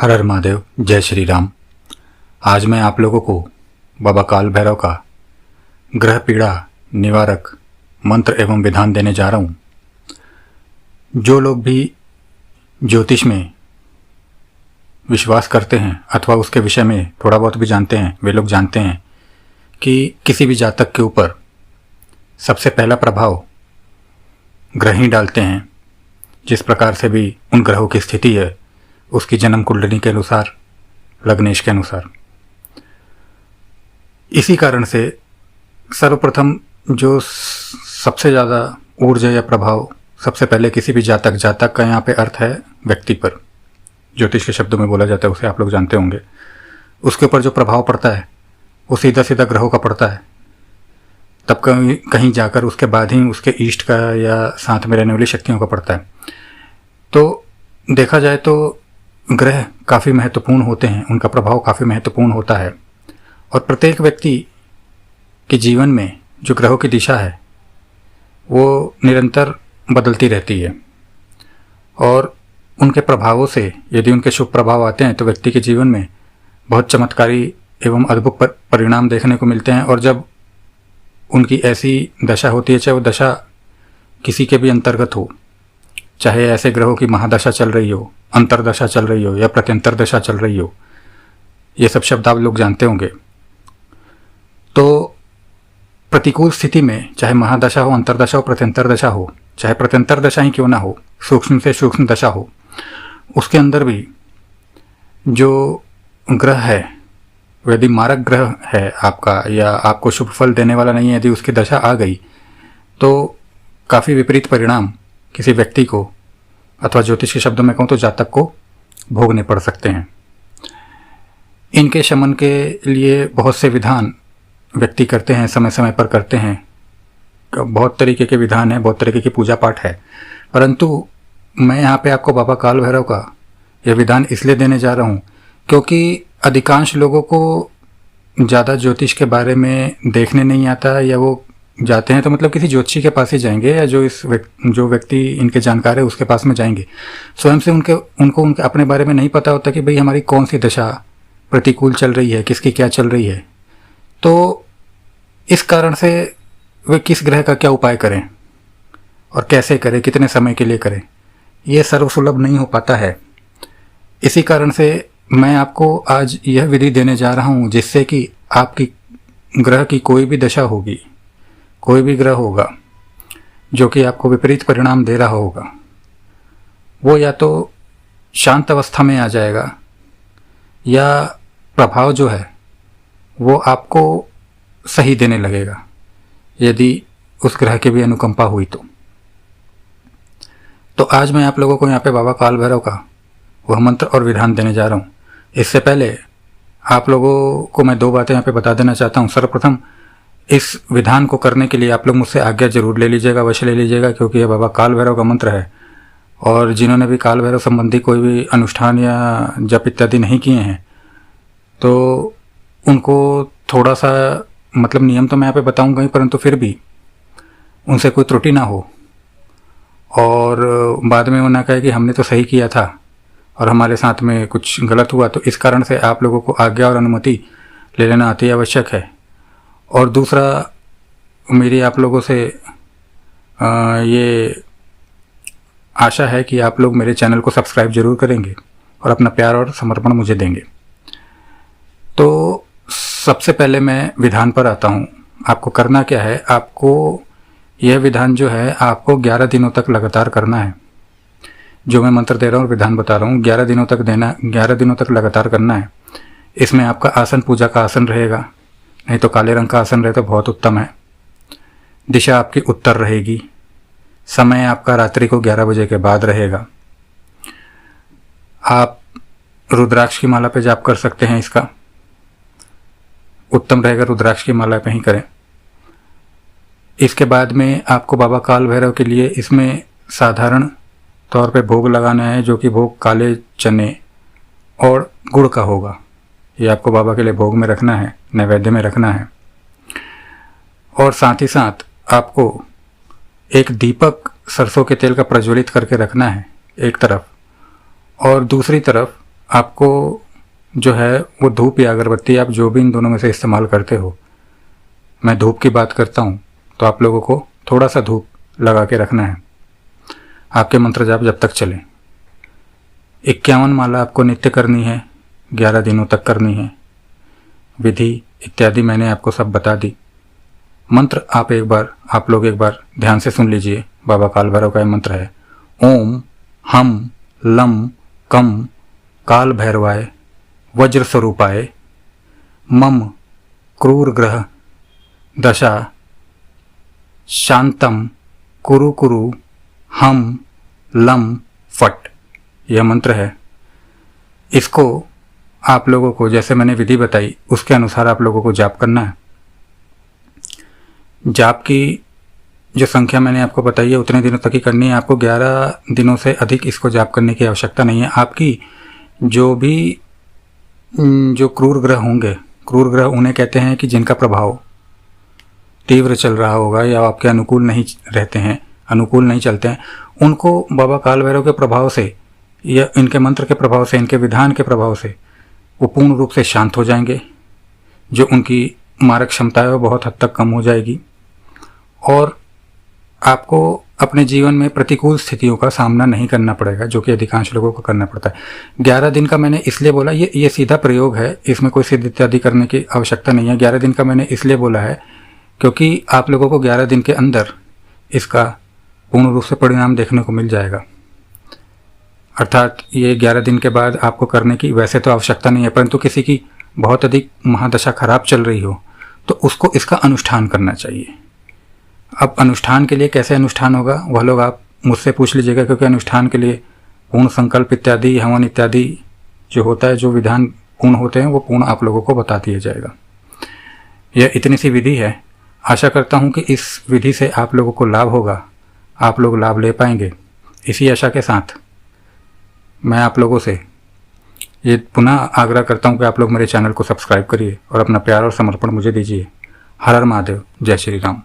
हर हर महादेव, जय श्री राम। आज मैं आप लोगों को बाबा काल भैरव का ग्रह पीड़ा निवारक मंत्र एवं विधान देने जा रहा हूँ। जो लोग भी ज्योतिष में विश्वास करते हैं अथवा उसके विषय में थोड़ा बहुत भी जानते हैं, वे लोग जानते हैं कि किसी भी जातक के ऊपर सबसे पहला प्रभाव ग्रह ही डालते हैं। जिस प्रकार से भी उन ग्रहों की स्थिति है उसकी जन्म कुंडली के अनुसार, लग्नेश के अनुसार। इसी कारण से सर्वप्रथम जो सबसे ज़्यादा ऊर्जा या प्रभाव सबसे पहले किसी भी जातक का यहाँ पे अर्थ है व्यक्ति पर, ज्योतिष के शब्दों में बोला जाता है, उसे आप लोग जानते होंगे। उसके ऊपर जो प्रभाव पड़ता है वो सीधा सीधा ग्रहों का पड़ता है। तब कहीं जाकर उसके बाद ही उसके इष्ट का या साथ में रहने वाली शक्तियों का पड़ता है। तो देखा जाए तो ग्रह काफ़ी महत्वपूर्ण होते हैं, उनका प्रभाव काफ़ी महत्वपूर्ण होता है। और प्रत्येक व्यक्ति के जीवन में जो ग्रहों की दिशा है वो निरंतर बदलती रहती है और उनके प्रभावों से यदि उनके शुभ प्रभाव आते हैं तो व्यक्ति के जीवन में बहुत चमत्कारी एवं अद्भुत परिणाम देखने को मिलते हैं। और जब उनकी ऐसी दशा होती है, चाहे वो दशा किसी के भी अंतर्गत हो, चाहे ऐसे ग्रहों की महादशा चल रही हो, अंतरदशा चल रही हो या प्रत्यंतर दशा चल रही हो, ये सब शब्द आप लोग जानते होंगे। तो प्रतिकूल स्थिति में चाहे महादशा हो, अंतरदशा हो, प्रत्यंतर दशा हो, चाहे प्रत्यंतर दशा ही क्यों ना हो, सूक्ष्म से सूक्ष्म दशा हो, उसके अंदर भी जो ग्रह है यदि मारक ग्रह है आपका या आपको शुभ फल देने वाला नहीं है, यदि उसकी दशा आ गई तो काफ़ी विपरीत परिणाम किसी व्यक्ति को अथवा ज्योतिष के शब्दों में कहूँ तो जातक को भोगने पड़ सकते हैं। इनके शमन के लिए बहुत से विधान व्यक्ति करते हैं, समय समय पर करते हैं। बहुत तरीके के विधान हैं, बहुत तरीके की पूजा पाठ है, परंतु मैं यहाँ पे आपको बाबा काल भैरव का यह विधान इसलिए देने जा रहा हूँ क्योंकि अधिकांश लोगों को ज़्यादा ज्योतिष के बारे में देखने नहीं आता, या वो जाते हैं तो मतलब किसी ज्योतिषी के पास ही जाएंगे या जो व्यक्ति इनके जानकार है उसके पास में जाएंगे। स्वयं से उनको उनके अपने बारे में नहीं पता होता कि भाई हमारी कौन सी दशा प्रतिकूल चल रही है, किसकी क्या चल रही है। तो इस कारण से वे किस ग्रह का क्या उपाय करें और कैसे करें, कितने समय के लिए करें, ये सर्वसुलभ नहीं हो पाता है। इसी कारण से मैं आपको आज यह विधि देने जा रहा हूँ जिससे कि आपकी ग्रह की कोई भी दशा होगी, कोई भी ग्रह होगा जो कि आपको विपरीत परिणाम दे रहा होगा, वो या तो शांत अवस्था में आ जाएगा या प्रभाव जो है वो आपको सही देने लगेगा यदि उस ग्रह की भी अनुकंपा हुई तो आज मैं आप लोगों को यहाँ पे बाबा काल भैरव का वह मंत्र और विधान देने जा रहा हूँ। इससे पहले आप लोगों को मैं दो बातें यहाँ पे बता देना चाहता हूँ। सर्वप्रथम इस विधान को करने के लिए आप लोग मुझसे आज्ञा जरूर ले लीजिएगा, अवश्य ले लीजिएगा, क्योंकि यह बाबा काल भैरव का मंत्र है। और जिन्होंने भी काल भैरव संबंधी कोई भी अनुष्ठान या जप इत्यादि नहीं किए हैं तो उनको थोड़ा सा मतलब नियम तो मैं यहाँ पे बताऊँगा ही, परंतु फिर भी उनसे कोई त्रुटि ना हो और बाद में वो ना कहे कि हमने तो सही किया था और हमारे साथ में कुछ गलत हुआ। तो इस कारण से आप लोगों को आज्ञा और अनुमति ले लेना अति आवश्यक है। और दूसरा, मेरी आप लोगों से ये आशा है कि आप लोग मेरे चैनल को सब्सक्राइब जरूर करेंगे और अपना प्यार और समर्पण मुझे देंगे। तो सबसे पहले मैं विधान पर आता हूँ। आपको करना क्या है, आपको यह विधान जो है आपको 11 दिनों तक लगातार करना है। जो मैं मंत्र दे रहा हूँ और विधान बता रहा हूँ 11 दिनों तक देना, 11 दिनों तक लगातार करना है। इसमें आपका आसन पूजा का आसन रहेगा, नहीं तो काले रंग का आसन रहे तो बहुत उत्तम है। दिशा आपकी उत्तर रहेगी। समय आपका रात्रि को 11 बजे के बाद रहेगा। आप रुद्राक्ष की माला पे जाप कर सकते हैं, इसका उत्तम रहेगा, रुद्राक्ष की माला पे ही करें। इसके बाद में आपको बाबा काल भैरव के लिए इसमें साधारण तौर पे भोग लगाना है, जो कि भोग काले चने और गुड़ का होगा। ये आपको बाबा के लिए भोग में रखना है, नैवेद्य में रखना है। और साथ ही साथ आपको एक दीपक सरसों के तेल का प्रज्वलित करके रखना है एक तरफ, और दूसरी तरफ आपको जो है वो धूप या अगरबत्ती, आप जो भी इन दोनों में से इस्तेमाल करते हो, मैं धूप की बात करता हूँ तो आप लोगों को थोड़ा सा धूप लगा के रखना है। आपके मंत्र जाप जब तक चले। 51 माला आपको नित्य करनी है, 11 दिनों तक करनी है। विधि इत्यादि मैंने आपको सब बता दी। मंत्र आप लोग एक बार ध्यान से सुन लीजिए। बाबा काल भैरव का मंत्र है, ओम हम लम कम काल भैरवाय वज्र स्वरूपाय मम क्रूर ग्रह दशा शांतम कुरु कुरु हम लम फट। यह मंत्र है। इसको आप लोगों को, जैसे मैंने विधि बताई उसके अनुसार आप लोगों को जाप करना है। जाप की जो संख्या मैंने आपको बताई है उतने दिनों तक ही करनी है। आपको 11 दिनों से अधिक इसको जाप करने की आवश्यकता नहीं है। आपकी जो क्रूर ग्रह होंगे, क्रूर ग्रह उन्हें कहते हैं कि जिनका प्रभाव तीव्र चल रहा होगा या आपके अनुकूल नहीं रहते हैं, अनुकूल नहीं चलते हैं, उनको बाबा काल भैरव के प्रभाव से या इनके मंत्र के प्रभाव से, इनके विधान के प्रभाव से वो पूर्ण रूप से शांत हो जाएंगे। जो उनकी मारक क्षमता है वो बहुत हद तक कम हो जाएगी और आपको अपने जीवन में प्रतिकूल स्थितियों का सामना नहीं करना पड़ेगा, जो कि अधिकांश लोगों को करना पड़ता है। 11 दिन का मैंने इसलिए बोला, ये सीधा प्रयोग है, इसमें कोई सिद्ध इत्यादि करने की आवश्यकता नहीं है। 11 दिन का मैंने इसलिए बोला है क्योंकि आप लोगों को 11 दिन के अंदर इसका पूर्ण रूप से परिणाम देखने को मिल जाएगा। अर्थात ये 11 दिन के बाद आपको करने की वैसे तो आवश्यकता नहीं है, परंतु किसी की बहुत अधिक महादशा खराब चल रही हो तो उसको इसका अनुष्ठान करना चाहिए। अब अनुष्ठान के लिए कैसे अनुष्ठान होगा वह लोग आप मुझसे पूछ लीजिएगा, क्योंकि अनुष्ठान के लिए पूर्ण संकल्प इत्यादि, हवन इत्यादि जो होता है, जो विधान पूर्ण होते हैं वो पूर्ण आप लोगों को बता दिया जाएगा। यह इतनी सी विधि है। आशा करता हूँ कि इस विधि से आप लोगों को लाभ होगा, आप लोग लाभ ले पाएंगे। इसी आशा के साथ मैं आप लोगों से ये पुनः आग्रह करता हूँ कि आप लोग मेरे चैनल को सब्सक्राइब करिए और अपना प्यार और समर्पण मुझे दीजिए। हर हर महादेव, जय श्री राम।